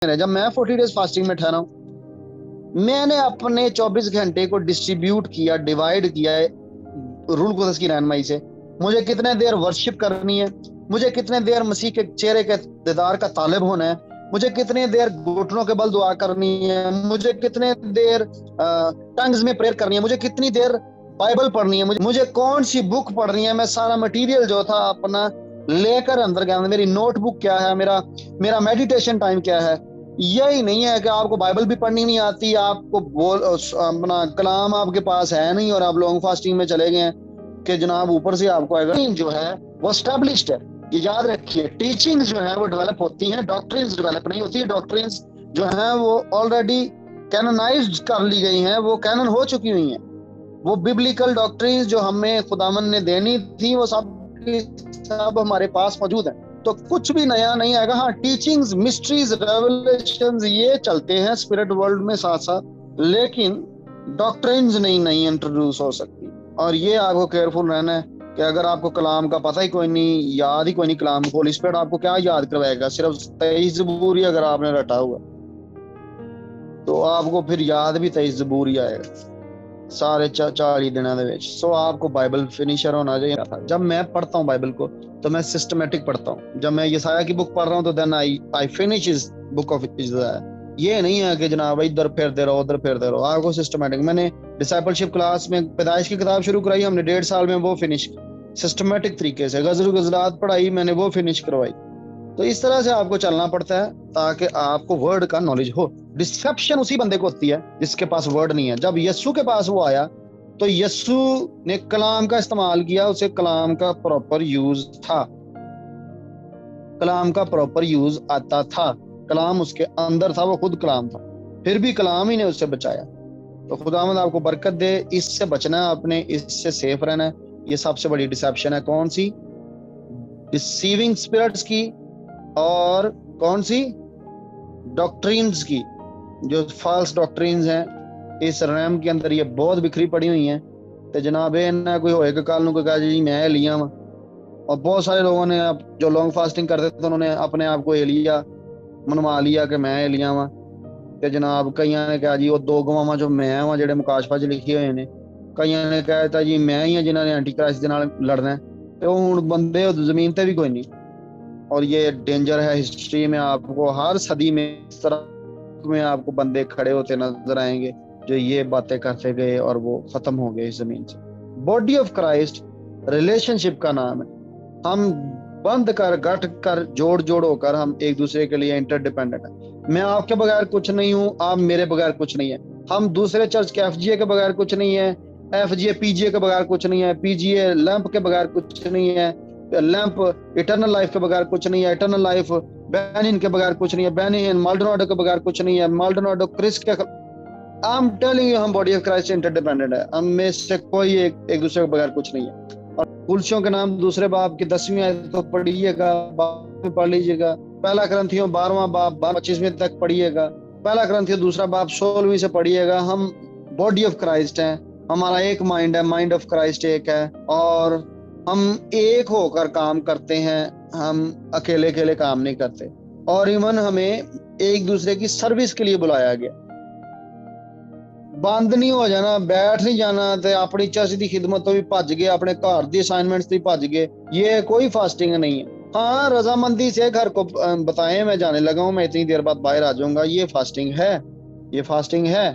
जब मैं 40 days fasting में ठहरा हूं, मैंने अपने 24 घंटे को डिस्ट्रीब्यूट किया, डिवाइड किया है रूल कुदस की रहनुमाई से। मुझे कितने देर वर्शिप करनी है, मुझे कितने देर मसीह के चेहरे के दीदार का तालिब होना है, मुझे कितने देर घुटनों के बल दुआ करनी है, मुझे कितने देर टंग्स में प्रेयर करनी है, मुझे कितनी देर बाइबल पढ़नी है, मुझे कौन सी बुक पढ़नी है। मैं सारा मटेरियल जो था अपना लेकर अंदर गया। मेरी नोटबुक क्या है, मेरा मेडिटेशन टाइम क्या है। यही नहीं है कि आपको बाइबल भी पढ़नी नहीं आती, आपको अपना कलाम आपके पास है नहीं और आप लॉन्ग फास्टिंग में चले गए हैं कि जनाब ऊपर से आपको आएगा। जो है वो स्टैब्लिश्ड है, ये याद रखिए। टीचिंग्स जो है वो डेवलप होती हैं, डॉक्ट्रिन्स डेवलप नहीं होती है। डॉक्ट्रिन्स जो है वो ऑलरेडी कैनोनाइज्ड कर ली गई हैं, वो कैनन हो चुकी हुई हैं। वो बिब्लिकल डॉक्ट्रिन्स जो हमें खुदावन ने देनी थी वो सब हमारे पास मौजूद है। तो कुछ भी नया नहीं आएगा। हाँ, टीचिंग्स, मिस्ट्रीज, रेवलेशंस ये चलते हैं स्पिरिट वर्ल्ड में साथ साथ, लेकिन डॉक्ट्रिन्स नहीं इंट्रोड्यूस हो सकती। और ये आपको केयरफुल रहना है कि अगर आपको कलाम का पता ही कोई नहीं, याद ही कोई नहीं कलाम, होली स्पिरिट आपको क्या याद करवाएगा। सिर्फ 23 ज़बूरी अगर आपने रटा हुआ तो आपको फिर याद भी 23 ज़बूरी आएगा सारे 40 दिनों ਦੇ ਵਿੱਚ। सो आपको बाइबल फिनिशर होना चाहिए। जब मैं पढ़ता हूँ बाइबल को तो मैं सिस्टमेटिक पढ़ता हूँ। जब मैं यसाया की बुक पढ़ रहा हूँ तो देन आई फिनिश इस बुक ऑफ इज़राइल। ये नहीं है कि जनाब इधर फिरते रहो उधर फिरते रहो। आपको सिस्टमेटिक, मैंने डिसाइपलशिप क्लास में पैदाइश की किताब शुरू कराई, हमने 1.5 साल में वो फिनिश सिस्टमेटिक तरीके से। गज़ल गज़लात पढ़ाई, मैंने वो फिनिश करवाई। तो इस तरह से आपको चलना पड़ता है ताकि आपको वर्ड का नॉलेज हो। डिसेप्शन उसी बंदे को होती है जिसके पास वर्ड नहीं है। जब यस्सु के पास वो आया तो यस्सु ने कलाम का इस्तेमाल किया, उसे कलाम का प्रॉपर यूज था, कलाम का प्रॉपर यूज आता था, कलाम उसके अंदर था, वो खुद कलाम था, फिर भी कलाम ही ने उससे बचाया। तो खुदावंद आपको बरकत दे। इससे बचना है, अपने इससे सेफ रहना है। ये सबसे बड़ी डिसेप्शन है। कौन सी? डिसीविंग स्पिरिट्स की, और कौन सी? डॉक्ट्रिन्स की। जो फॉल्स डॉक्ट्रिन्स हैं इस रैम के अंदर ये बहुत बिखरी पड़ी हुई हैं। तो जनाब ना कोई होएगा कल को कहा जी मैं लिया वा। और बहुत सारे लोगों ने जो लॉन्ग फास्टिंग करते थे उन्होंने अपने आप को एलिया मनवा लिया कि मैं एलिया वा। तो जनाब कई ने कहा जी वो 2 गवावां जो मैं वा जेडे मुकाशफा च लिखे हुए ने। कई ने कहता जी मैं ही जिन्होंने एंटी क्राइस्ट के नाल लड़ना है। तो हुण बंदे जमीन ते भी कोई नहीं। और ये डेंजर है हिस्ट्री में। आपको हर सदी में इस तरह में आपको बंदे खड़े होते नजर आएंगे जो ये बातें करते गए और वो खत्म हो गए इस जमीन से। बॉडी ऑफ क्राइस्ट रिलेशनशिप का नाम है। हम बंद कर गठ कर जोड़ होकर हम एक दूसरे के लिए इंटरडिपेंडेंट है। मैं आपके बगैर कुछ नहीं हूँ, आप मेरे बगैर कुछ नहीं है। हम दूसरे चर्च के एफजीए के बगैर कुछ नहीं है, एफजीए पीजीए के बगैर कुछ नहीं है, पीजीए लैंप के बगैर कुछ नहीं है, लैंप इटर्नल लाइफ के बगैर कुछ नहीं है, इटर्नल लाइफ बेनिन के बगैर कुछ नहीं है, बेनिन माल्डोनाडो के बगैर कुछ नहीं है, माल्डोनाडो क्रिस के। आई एम टेलिंग यू, हम बॉडी ऑफ क्राइस्ट इंटरडिपेंडेंट है। हम में से कोई एक दूसरे के बगैर कुछ नहीं है। और कुलसियों के नाम दूसरे बाब की 10वीं आयत तो पढ़िएगा, पढ़ लीजिएगा। पहला ग्रंथियों 12वां बाब 25वें तक पढ़िएगा। पहला ग्रंथियों 2रा बाब 16वीं से पढ़िएगा। हम बॉडी ऑफ क्राइस्ट हैं, हमारा एक माइंड है, माइंड ऑफ क्राइस्ट एक है, और हम एक होकर काम करते हैं। हम अकेले काम नहीं करते। और इवन हमें एक दूसरे की सर्विस के लिए बुलाया गया। बंद नहीं हो जाना, बैठ नहीं जाना ते अपनी चर्च की खिदमत तो भी भज गए, अपने घर की असाइनमेंट्स तो भी भज गए। ये कोई फास्टिंग नहीं है। हाँ, रजामंदी से घर को बताएं मैं जाने लगा हूं, मैं इतनी देर बाद बाहर आ जाऊंगा, ये फास्टिंग है, ये फास्टिंग है।